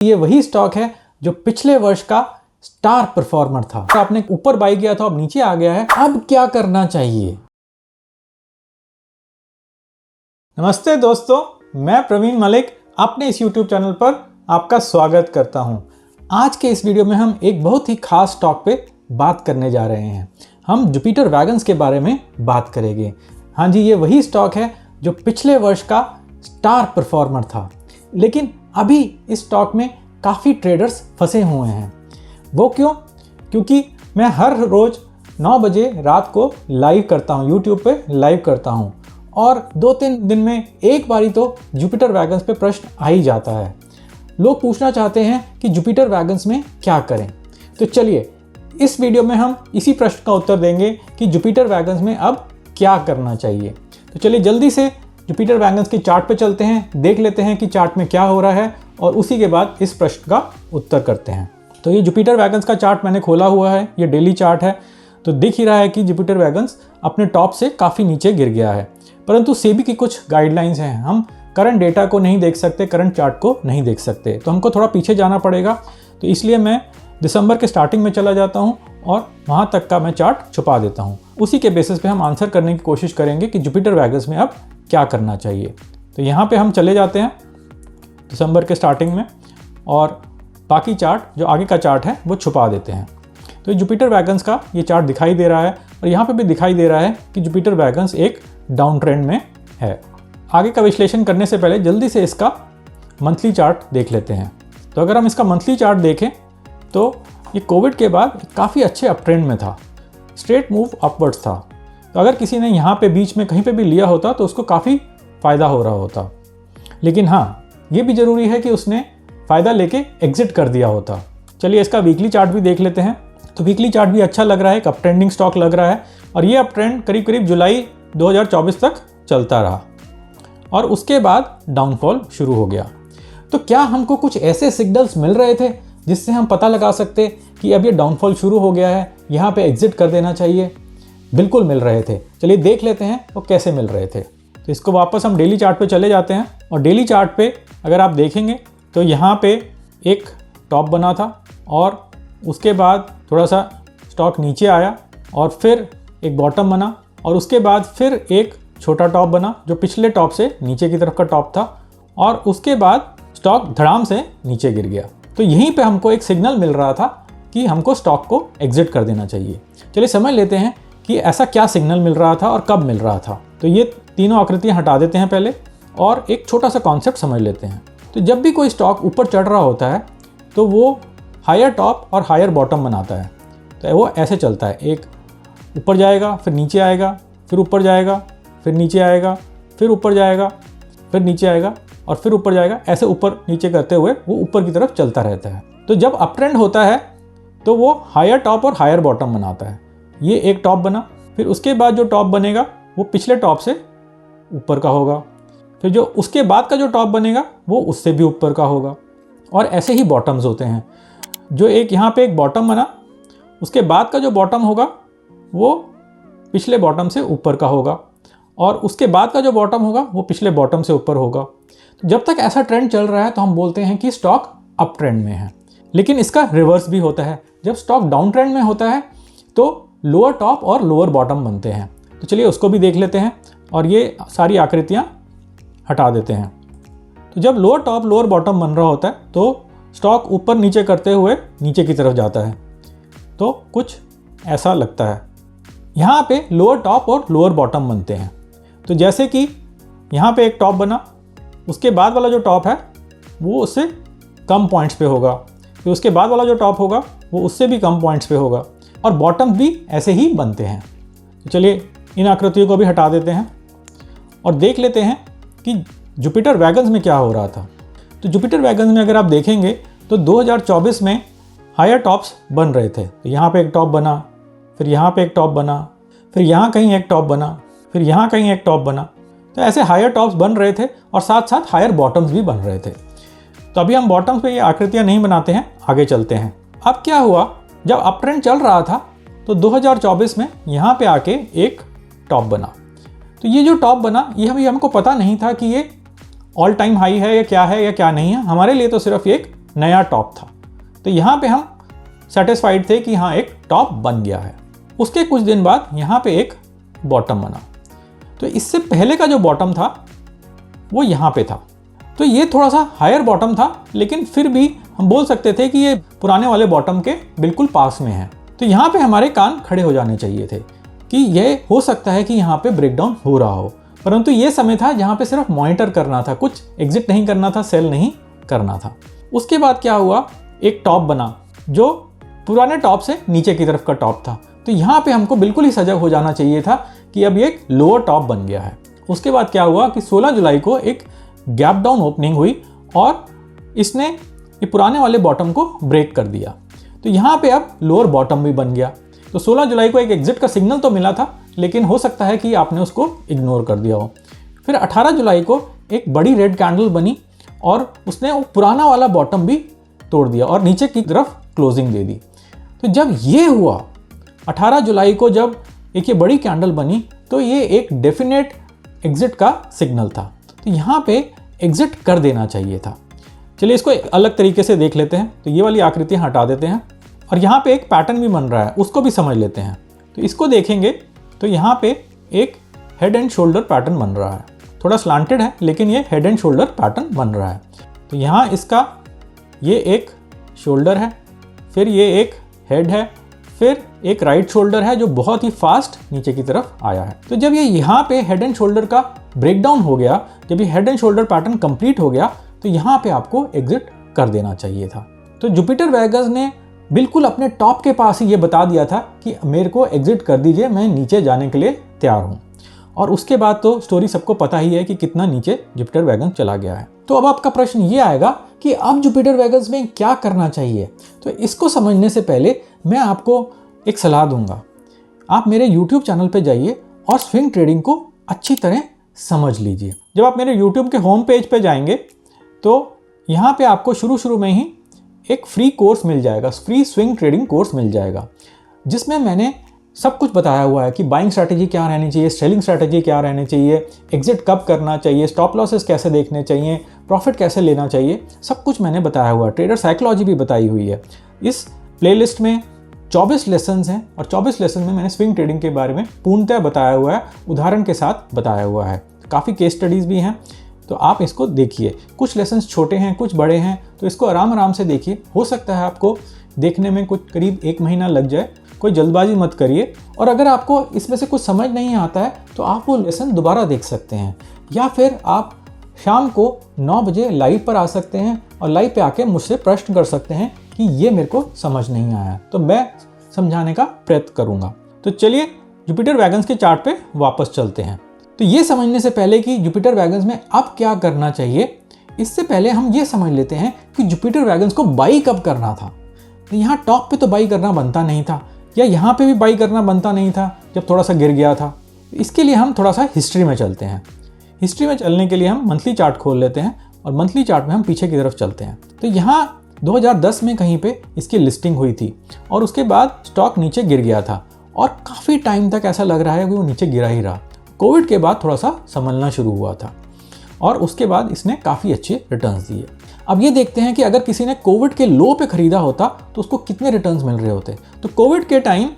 ये वही स्टॉक है जो पिछले वर्ष का स्टार परफॉर्मर था। आपने ऊपर बाई किया था, अब नीचे आ गया है, अब क्या करना चाहिए? नमस्ते दोस्तों, मैं प्रवीण मलिक अपने इस YouTube चैनल पर आपका स्वागत करता हूं। आज के इस वीडियो में हम एक बहुत ही खास स्टॉक पे बात करने जा रहे हैं। हम जुपिटर वैगन्स के बारे में बात करेंगे। हाँ जी, ये वही स्टॉक है जो पिछले वर्ष का स्टार परफॉर्मर था, लेकिन अभी इस स्टॉक में काफ़ी ट्रेडर्स फंसे हुए हैं। वो क्यों? क्योंकि मैं हर रोज़ 9 बजे रात को लाइव करता हूँ, YouTube पे लाइव करता हूँ, और 2-3 दिन में एक बारी तो जुपिटर वैगन्स पे प्रश्न आ ही जाता है। लोग पूछना चाहते हैं कि जुपिटर वैगन्स में क्या करें। तो चलिए इस वीडियो में हम इसी प्रश्न का उत्तर देंगे कि जुपिटर वैगन्स में अब क्या करना चाहिए। तो चलिए जल्दी से जुपिटर वैगन्स के चार्ट पे चलते हैं, देख लेते हैं कि चार्ट में क्या हो रहा है, और उसी के बाद इस प्रश्न का उत्तर करते हैं। तो ये जुपिटर वैगन्स का चार्ट मैंने खोला हुआ है, ये डेली चार्ट है। तो दिख ही रहा है कि जुपिटर वैगन्स अपने टॉप से काफ़ी नीचे गिर गया है, परंतु सेबी की कुछ गाइडलाइंस हैं। हम करंट डेटा को नहीं देख सकते, करंट चार्ट को नहीं देख सकते, तो हमको थोड़ा पीछे जाना पड़ेगा। तो इसलिए मैं दिसंबर के स्टार्टिंग में चला जाता हूँ और वहाँ तक का मैं चार्ट छुपा देता हूँ। उसी के बेसिस पे हम आंसर करने की कोशिश करेंगे कि जुपिटर वैगन्स में अब क्या करना चाहिए। तो यहाँ पे हम चले जाते हैं दिसंबर के स्टार्टिंग में, और बाकी चार्ट जो आगे का चार्ट है वो छुपा देते हैं। तो जुपिटर वैगन्स का ये चार्ट दिखाई दे रहा है, और यहाँ पे भी दिखाई दे रहा है कि जुपिटर वैगन्स एक डाउन ट्रेंड में है। आगे का विश्लेषण करने से पहले जल्दी से इसका मंथली चार्ट देख लेते हैं। तो अगर हम इसका मंथली चार्ट देखें तो ये कोविड के बाद काफ़ी अच्छे अप ट्रेंड में था, स्ट्रेट मूव अपवर्ड्स था। तो अगर किसी ने यहाँ पे बीच में कहीं पे भी लिया होता तो उसको काफ़ी फ़ायदा हो रहा होता। लेकिन हाँ, ये भी ज़रूरी है कि उसने फ़ायदा लेके एग्जिट कर दिया होता। चलिए इसका वीकली चार्ट भी देख लेते हैं। तो वीकली चार्ट भी अच्छा लग रहा है, एक अप ट्रेंडिंग स्टॉक लग रहा है, और ये अप ट्रेंड करीब करीब जुलाई 2024 तक चलता रहा, और उसके बाद डाउनफॉल शुरू हो गया। तो क्या हमको कुछ ऐसे सिग्नल्स मिल रहे थे जिससे हम पता लगा सकते कि अब ये डाउनफॉल शुरू हो गया है, यहाँ पे एग्जिट कर देना चाहिए? बिल्कुल मिल रहे थे। चलिए देख लेते हैं वो कैसे मिल रहे थे। तो इसको वापस हम डेली चार्ट पे चले जाते हैं, और डेली चार्ट पे अगर आप देखेंगे तो यहाँ पे एक टॉप बना था, और उसके बाद थोड़ा सा स्टॉक नीचे आया, और फिर एक बॉटम बना, और उसके बाद फिर एक छोटा टॉप बना जो पिछले टॉप से नीचे की तरफ का टॉप था, और उसके बाद स्टॉक धड़ाम से नीचे गिर गया। तो यहीं पे हमको एक सिग्नल मिल रहा था कि हमको स्टॉक को एग्जिट कर देना चाहिए। चलिए समझ लेते हैं कि ऐसा क्या सिग्नल मिल रहा था और कब मिल रहा था। तो ये तीनों आकृतियां हटा देते हैं पहले, और एक छोटा सा कॉन्सेप्ट समझ लेते हैं। तो जब भी कोई स्टॉक ऊपर चढ़ रहा होता है तो वो हायर टॉप और हायर बॉटम बनाता है। तो वो ऐसे चलता है, एक ऊपर जाएगा, फिर नीचे आएगा, फिर ऊपर जाएगा, फिर नीचे आएगा, फिर ऊपर जाएगा, फिर नीचे आएगा, और फिर ऊपर जाएगा। ऐसे ऊपर नीचे करते हुए वो ऊपर की तरफ चलता रहता है। तो जब अप ट्रेंड होता है तो वो हायर टॉप और हायर बॉटम बनाता है। ये एक टॉप बना, फिर उसके बाद जो टॉप बनेगा वो पिछले टॉप से ऊपर का होगा, फिर जो उसके बाद का जो टॉप बनेगा वो उससे भी ऊपर का होगा, और ऐसे ही बॉटम्स होते हैं। जो एक यहाँ पे एक बॉटम बना, उसके बाद का जो बॉटम होगा वो पिछले बॉटम से ऊपर का होगा, और उसके बाद का जो बॉटम होगा वो पिछले बॉटम से ऊपर होगा। तो जब तक ऐसा ट्रेंड चल रहा है तो हम बोलते हैं कि स्टॉक अप ट्रेंड में है। लेकिन इसका रिवर्स भी होता है, जब स्टॉक डाउन ट्रेंड में होता है तो लोअर टॉप और लोअर बॉटम बनते हैं। तो चलिए उसको भी देख लेते हैं, और ये सारी आकृतियाँ हटा देते हैं। तो जब लोअर टॉप लोअर बॉटम बन रहा होता है तो स्टॉक ऊपर नीचे करते हुए नीचे की तरफ जाता है। तो कुछ ऐसा लगता है। यहाँ पे लोअर टॉप और लोअर बॉटम बनते हैं। तो जैसे कि यहाँ पे एक टॉप बना, उसके बाद वाला जो टॉप है वो उससे कम पॉइंट्स पे होगा, फिर उसके बाद वाला जो टॉप होगा वो उससे भी कम पॉइंट्स पे होगा, और बॉटम भी ऐसे ही बनते हैं। तो चलिए इन आकृतियों को भी हटा देते हैं और देख लेते हैं कि जुपिटर वैगन्स में क्या हो रहा था। तो जुपिटर वैगन्स में अगर आप देखेंगे तो 2024 में हायर टॉप्स बन रहे थे। तो यहाँ पे एक टॉप बना, फिर यहाँ पे एक टॉप बना, फिर यहाँ कहीं एक टॉप बना, फिर यहाँ कहीं एक टॉप बना। तो ऐसे हायर टॉप्स बन रहे थे, और साथ साथ हायर बॉटम्स भी बन रहे थे। तो अभी हम बॉटम्स पे ये आकृतियाँ नहीं बनाते हैं, आगे चलते हैं। अब क्या हुआ, जब अप ट्रेंड चल रहा था तो 2024 में यहाँ पे आके एक टॉप बना। तो ये जो टॉप बना, ये हमको पता नहीं था कि ये ऑल टाइम हाई है या क्या नहीं है। हमारे लिए तो सिर्फ एक नया टॉप था। तो यहाँ पे हम सेटिस्फाइड थे कि हाँ एक टॉप बन गया है। उसके कुछ दिन बाद यहाँ पे एक बॉटम बना। तो इससे पहले का जो बॉटम था वो यहाँ पे था। तो ये थोड़ा सा हायर बॉटम था, लेकिन फिर भी हम बोल सकते थे कि ये पुराने वाले बॉटम के बिल्कुल पास में है। तो यहाँ पे हमारे कान खड़े हो जाने चाहिए थे कि ये हो सकता है कि यहाँ पे ब्रेकडाउन हो रहा हो, परंतु ये समय था जहाँ पे सिर्फ मॉनिटर करना था, कुछ एग्जिट नहीं करना था, सेल नहीं करना था। उसके बाद क्या हुआ, एक टॉप बना जो पुराने टॉप से नीचे की तरफ का टॉप था। तो यहाँ पे हमको बिल्कुल ही सजग हो जाना चाहिए था कि अब ये एक लोअर टॉप बन गया है। उसके बाद क्या हुआ कि 16 जुलाई को एक गैप डाउन ओपनिंग हुई और इसने ये पुराने वाले बॉटम को ब्रेक कर दिया। तो यहाँ पे अब लोअर बॉटम भी बन गया। तो 16 जुलाई को एक एग्जिट का सिग्नल तो मिला था, लेकिन हो सकता है कि आपने उसको इग्नोर कर दिया हो। फिर 18 जुलाई को एक बड़ी रेड कैंडल बनी और उसने वो पुराना वाला बॉटम भी तोड़ दिया और नीचे की तरफ क्लोजिंग दे दी। तो जब ये हुआ 18 जुलाई को, जब एक ये बड़ी कैंडल बनी, तो ये एक डेफिनेट एग्जिट का सिग्नल था। तो यहाँ पे एग्जिट कर देना चाहिए था। चलिए इसको एक अलग तरीके से देख लेते हैं। तो ये वाली आकृतियाँ हटा देते हैं और यहाँ पे एक पैटर्न भी बन रहा है, उसको भी समझ लेते हैं। तो इसको देखेंगे तो यहाँ पे एक हेड एंड शोल्डर पैटर्न बन रहा है, थोड़ा स्लांटेड है लेकिन ये हेड एंड शोल्डर पैटर्न बन रहा है। तो यहाँ इसका ये एक शोल्डर है, फिर ये एक हेड है, फिर एक राइट शोल्डर है जो बहुत ही फास्ट नीचे की तरफ आया है। तो जब ये यहाँ पे हेड एंड शोल्डर का ब्रेकडाउन हो गया, जब ये head and shoulder pattern complete हो गया, तो यहाँ पे आपको एग्जिट कर देना चाहिए था। तो जुपिटर वेगस ने बिल्कुल अपने टॉप के पास ही ये बता दिया था कि मेरे को एग्जिट कर दीजिए, मैं नीचे जाने के लिए तैयार हूँ। और उसके बाद तो स्टोरी सबको पता ही है कि कितना नीचे जुपिटर वेगस चला गया है। तो अब आपका प्रश्न ये आएगा कि अब जुपिटर वेगस में क्या करना चाहिए। तो इसको समझने से पहले मैं आपको एक सलाह दूंगा। आप मेरे YouTube चैनल पे जाइए और स्विंग ट्रेडिंग को अच्छी तरह समझ लीजिए। जब आप मेरे YouTube के होम पेज पे जाएंगे तो यहाँ पे आपको शुरू में ही एक फ्री कोर्स मिल जाएगा, फ्री स्विंग ट्रेडिंग कोर्स मिल जाएगा, जिसमें मैंने सब कुछ बताया हुआ है कि बाइंग स्ट्रैटेजी क्या रहनी चाहिए, सेलिंग स्ट्रैटेजी क्या रहनी चाहिए, एग्जिट कब करना चाहिए, स्टॉप लॉसेस कैसे देखने चाहिए, प्रॉफिट कैसे लेना चाहिए, सब कुछ मैंने बताया हुआ है। ट्रेडर साइकोलॉजी भी बताई हुई है। इस प्लेलिस्ट में 24 लेसन्स हैं और 24 लेसन में मैंने स्विंग ट्रेडिंग के बारे में पूर्णतः बताया हुआ है, उदाहरण के साथ बताया हुआ है। काफ़ी केस स्टडीज़ भी हैं, तो आप इसको देखिए। कुछ लेसन्स छोटे हैं, कुछ बड़े हैं, तो इसको आराम से देखिए। हो सकता है आपको देखने में कुछ करीब 1 महीना लग जाए, कोई जल्दबाजी मत करिए। और अगर आपको इसमें से कुछ समझ नहीं आता है तो आप वो लेसन दोबारा देख सकते हैं, या फिर आप शाम को 9 बजे लाइव पर आ सकते हैं और लाइव पे आके मुझसे प्रश्न कर सकते हैं कि ये मेरे को समझ नहीं आया, तो मैं समझाने का प्रयत्न करूंगा। तो चलिए जुपिटर वेगस के चार्ट पे वापस चलते हैं। तो ये समझने से पहले कि जुपिटर वेगस में अब क्या करना चाहिए, इससे पहले हम ये समझ लेते हैं कि जुपिटर वेगस को बाई कब करना था। तो यहाँ टॉप पे तो बाई करना बनता नहीं था, या यहाँ पे भी बाई करना बनता नहीं था जब थोड़ा सा गिर गया था। इसके लिए हम थोड़ा सा हिस्ट्री में चलते हैं। हिस्ट्री में चलने के लिए हम मंथली चार्ट खोल लेते हैं और मंथली चार्ट में हम पीछे की तरफ चलते हैं। तो यहाँ 2010 में कहीं पे इसकी लिस्टिंग हुई थी और उसके बाद स्टॉक नीचे गिर गया था और काफ़ी टाइम तक ऐसा लग रहा है कि वो नीचे गिरा ही रहा। कोविड के बाद थोड़ा सा संभलना शुरू हुआ था और उसके बाद इसने काफ़ी अच्छे रिटर्न्स दिए। अब ये देखते हैं कि अगर किसी ने कोविड के लो पे ख़रीदा होता तो उसको कितने रिटर्न्स मिल रहे होते। तो कोविड के टाइम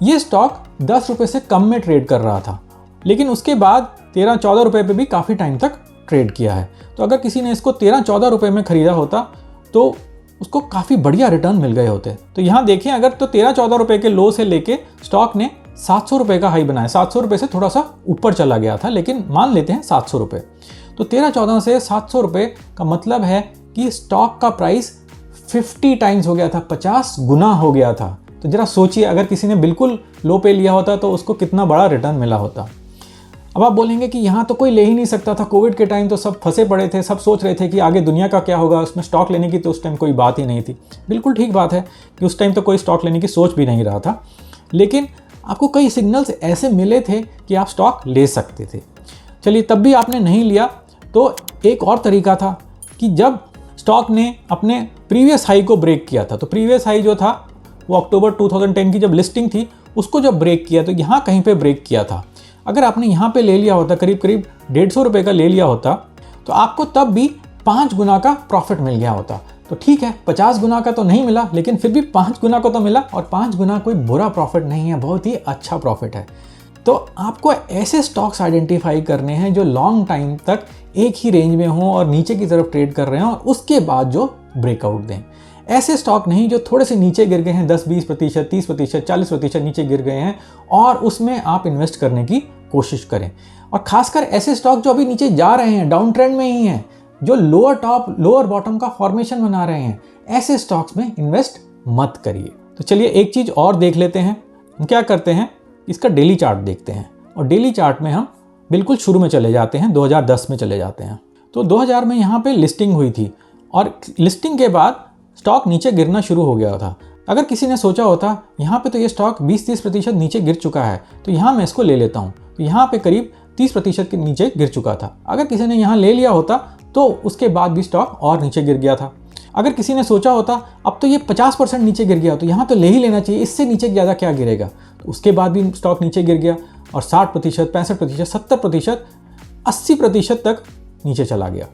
ये स्टॉक 10 रुपये से कम में ट्रेड कर रहा था, लेकिन उसके बाद 13-14 रुपये पे भी काफ़ी टाइम तक ट्रेड किया है। तो अगर किसी ने इसको 13-14 रुपये में ख़रीदा होता तो उसको काफ़ी बढ़िया रिटर्न मिल गए होते। तो यहाँ देखें, अगर तो 13-14 रुपये के लो से लेके स्टॉक ने 700 रुपये का हाई बनाया। 700 रुपये से थोड़ा सा ऊपर चला गया था, लेकिन मान लेते हैं 700 रुपये। तो 13-14 से 700 रुपये का मतलब है कि स्टॉक का प्राइस 50 टाइम्स हो गया था, 50 गुना हो गया था। तो जरा सोचिए, अगर किसी ने बिल्कुल लो पे लिया होता तो उसको कितना बड़ा रिटर्न मिला होता। अब आप बोलेंगे कि यहाँ तो कोई ले ही नहीं सकता था, कोविड के टाइम तो सब फंसे पड़े थे, सब सोच रहे थे कि आगे दुनिया का क्या होगा, उसमें स्टॉक लेने की तो उस टाइम कोई बात ही नहीं थी। बिल्कुल ठीक बात है कि उस टाइम तो कोई स्टॉक लेने की सोच भी नहीं रहा था, लेकिन आपको कई सिग्नल्स ऐसे मिले थे कि आप स्टॉक ले सकते थे। चलिए, तब भी आपने नहीं लिया तो एक और तरीका था कि जब स्टॉक ने अपने प्रीवियस हाई को ब्रेक किया था, तो प्रीवियस हाई जो था वो अक्टूबर 2010 की जब लिस्टिंग थी उसको जब ब्रेक किया, तो यहाँ कहीं पे ब्रेक किया था। अगर आपने यहाँ पे ले लिया होता, करीब 150 रुपये का ले लिया होता, तो आपको तब भी 5 गुना का प्रॉफिट मिल गया होता। तो ठीक है, 50 गुना का तो नहीं मिला, लेकिन फिर भी 5 गुना को तो मिला, और 5 गुना कोई बुरा प्रॉफिट नहीं है, बहुत ही अच्छा प्रॉफिट है। तो आपको ऐसे स्टॉक्स आइडेंटिफाई करने हैं जो लॉन्ग टाइम तक एक ही रेंज में हों और नीचे की तरफ ट्रेड कर रहे हैं, और उसके बाद जो ब्रेकआउट दें। ऐसे स्टॉक नहीं जो थोड़े से नीचे गिर गए हैं, 10-20%, 30%, 40% नीचे गिर गए हैं, और उसमें आप इन्वेस्ट करने की कोशिश करें। और खासकर ऐसे स्टॉक जो अभी नीचे जा रहे हैं, डाउन ट्रेंड में ही हैं, जो लोअर टॉप लोअर बॉटम का फॉर्मेशन बना रहे हैं, ऐसे स्टॉक्स में इन्वेस्ट मत करिए। तो चलिए एक चीज़ और देख लेते हैं। हम क्या करते हैं, इसका डेली चार्ट देखते हैं, और डेली चार्ट में हम बिल्कुल शुरू में चले जाते हैं, 2010 में चले जाते हैं। तो 2000 में यहाँ पे लिस्टिंग हुई थी, और लिस्टिंग के बाद स्टॉक नीचे गिरना शुरू हो गया था। अगर किसी ने सोचा होता यहाँ पे तो ये स्टॉक 20-30% नीचे गिर चुका है, तो यहाँ मैं इसको ले लेता हूँ, तो यहाँ पे करीब 30% के नीचे गिर चुका था। अगर किसी ने यहाँ ले लिया होता तो उसके बाद भी स्टॉक और नीचे गिर गया था। अगर किसी ने सोचा होता अब तो ये 50% नीचे गिर गया, तो यहाँ तो ले ही लेना चाहिए, इससे नीचे ज़्यादा क्या गिरेगा, तो उसके बाद भी स्टॉक नीचे गिर गया, और 60%, 65%, 70%, 80% तक नीचे चला गया।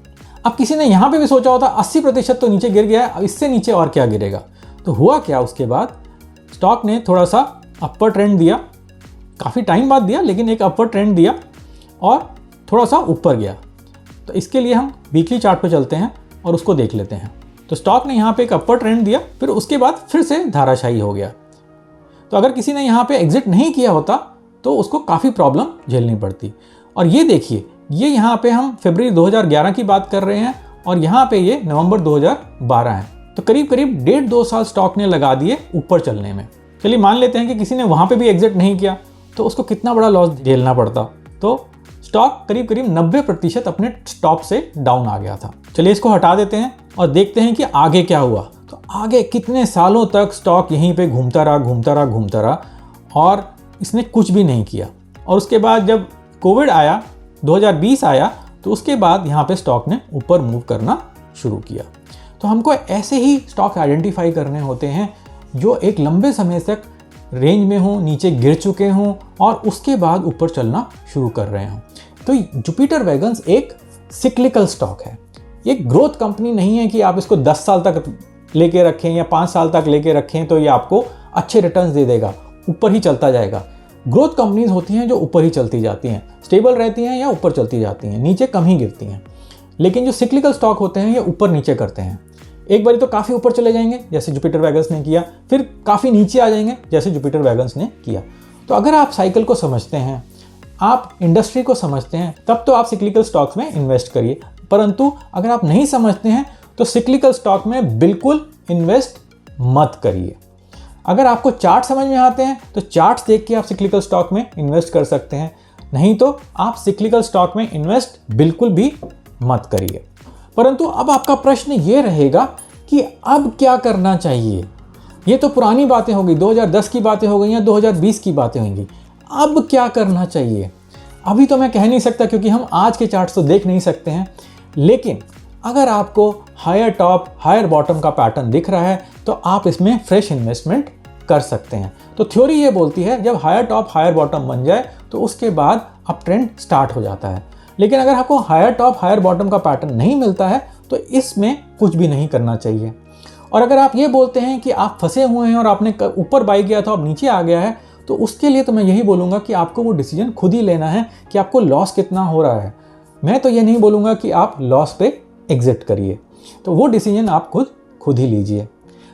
अब किसी ने यहाँ पे भी सोचा होता 80% तो नीचे गिर गया है, अब इससे नीचे और क्या गिरेगा। तो हुआ क्या, उसके बाद स्टॉक ने थोड़ा सा अपर ट्रेंड दिया, काफ़ी टाइम बाद दिया, लेकिन एक अपर ट्रेंड दिया और थोड़ा सा ऊपर गया। तो इसके लिए हम वीकली चार्ट पे चलते हैं और उसको देख लेते हैं। तो स्टॉक ने यहाँ पे एक अपर ट्रेंड दिया, फिर उसके बाद फिर से धाराशायी हो गया। तो अगर किसी ने यहाँ पे एग्जिट नहीं किया होता तो उसको काफ़ी प्रॉब्लम झेलनी पड़ती। और ये देखिए, ये यहाँ पे हम फरवरी 2011 की बात कर रहे हैं, और यहाँ पे ये नवंबर 2012 है। तो करीब करीब 1.5-2 साल स्टॉक ने लगा दिए ऊपर चलने में। चलिए मान लेते हैं कि किसी ने वहाँ पे भी एग्जिट नहीं किया, तो उसको कितना बड़ा लॉस झेलना पड़ता। तो स्टॉक करीब करीब 90% अपने टॉप से डाउन आ गया था। चलिए इसको हटा देते हैं और देखते हैं कि आगे क्या हुआ। तो आगे कितने सालों तक स्टॉक यहीं पे घूमता रहा, और इसने कुछ भी नहीं किया। और उसके बाद जब कोविड आया, 2020 आया, तो उसके बाद यहाँ पे स्टॉक ने ऊपर मूव करना शुरू किया। तो हमको ऐसे ही स्टॉक आइडेंटिफाई करने होते हैं जो एक लंबे समय तक रेंज में हों, नीचे गिर चुके हों, और उसके बाद ऊपर चलना शुरू कर रहे हों। तो जुपिटर वैगन्स एक सिक्लिकल स्टॉक है, ये ग्रोथ कंपनी नहीं है कि आप इसको 10 साल तक लेके रखें या 5 साल तक लेके रखें तो ये आपको अच्छे रिटर्न्स दे देगा, ऊपर ही चलता जाएगा। ग्रोथ कंपनीज होती हैं जो ऊपर ही चलती जाती हैं, स्टेबल रहती हैं या ऊपर चलती जाती हैं, नीचे कम ही गिरती हैं। लेकिन जो सिक्लिकल स्टॉक होते हैं ये ऊपर नीचे करते हैं। एक बारी तो काफ़ी ऊपर चले जाएंगे जैसे जुपिटर वैगन्स ने किया, फिर काफ़ी नीचे आ जाएंगे जैसे जुपिटर वैगन्स ने किया। तो अगर आप साइकिल को समझते हैं, आप इंडस्ट्री को समझते हैं, तब तो आप सिक्लिकल स्टॉक्स में इन्वेस्ट करिए। परंतु अगर आप नहीं समझते हैं तो सिक्लिकल स्टॉक में बिल्कुल इन्वेस्ट मत करिए। अगर आपको चार्ट समझ में आते हैं तो चार्ट्स देख के आप सिक्लिकल स्टॉक में इन्वेस्ट कर सकते हैं, नहीं तो आप सिक्लिकल स्टॉक में इन्वेस्ट बिल्कुल भी मत करिए। परंतु अब आपका प्रश्न ये रहेगा कि अब क्या करना चाहिए। ये तो पुरानी बातें हो गई, 2010 की बातें हो गई या 2020 की बातें होंगी। अब क्या करना चाहिए अभी तो मैं कह नहीं सकता, क्योंकि हम आज के चार्ट्स तो देख नहीं सकते हैं। लेकिन अगर आपको हायर टॉप हायर बॉटम का पैटर्न दिख रहा है तो आप इसमें फ्रेश इन्वेस्टमेंट कर सकते हैं। तो थ्योरी ये बोलती है जब हायर टॉप हायर बॉटम बन जाए तो उसके बाद अप ट्रेंड स्टार्ट हो जाता है। लेकिन अगर आपको हायर टॉप हायर बॉटम का पैटर्न नहीं मिलता है तो इसमें कुछ भी नहीं करना चाहिए। और अगर आप ये बोलते हैं कि आप फंसे हुए हैं और आपने ऊपर बाई किया था अब नीचे आ गया है, तो उसके लिए तो मैं यही बोलूँगा कि आपको वो डिसीजन खुद ही लेना है कि आपको लॉस कितना हो रहा है। मैं तो ये नहीं बोलूँगा कि आप लॉस पे एग्जिट करिए, तो वो डिसीजन आप खुद ही लीजिए।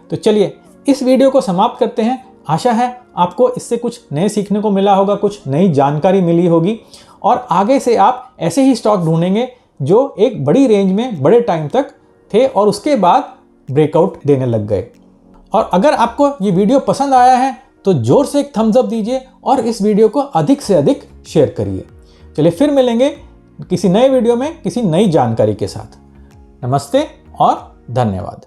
तो चलिए इस वीडियो को समाप्त करते हैं। आशा है आपको इससे कुछ नए सीखने को मिला होगा, कुछ नई जानकारी मिली होगी, और आगे से आप ऐसे ही स्टॉक ढूंढेंगे जो एक बड़ी रेंज में बड़े टाइम तक थे और उसके बाद ब्रेकआउट देने लग गए। और अगर आपको ये वीडियो पसंद आया है तो जोर से एक थम्स अप दीजिए और इस वीडियो को अधिक से अधिक शेयर करिए। चलिए फिर मिलेंगे किसी नए वीडियो में किसी नई जानकारी के साथ। नमस्ते और धन्यवाद।